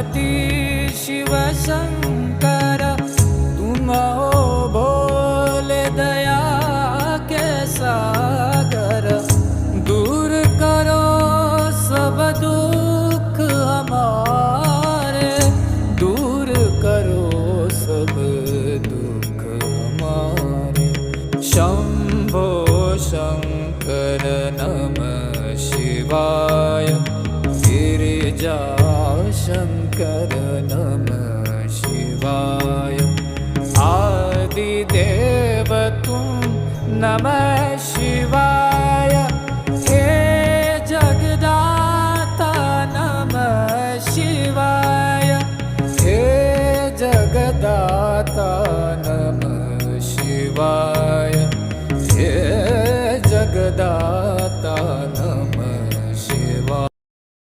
पार्वती शिव शंकर, तुम हो भोले दया के सागर। दूर करो सब दुख हमारे, दूर करो सब दुख हमारे। शंभो शंकर नमः शिवाय, गिरिजा शंकर नमः शिवाय। आदिदेव तुम नमः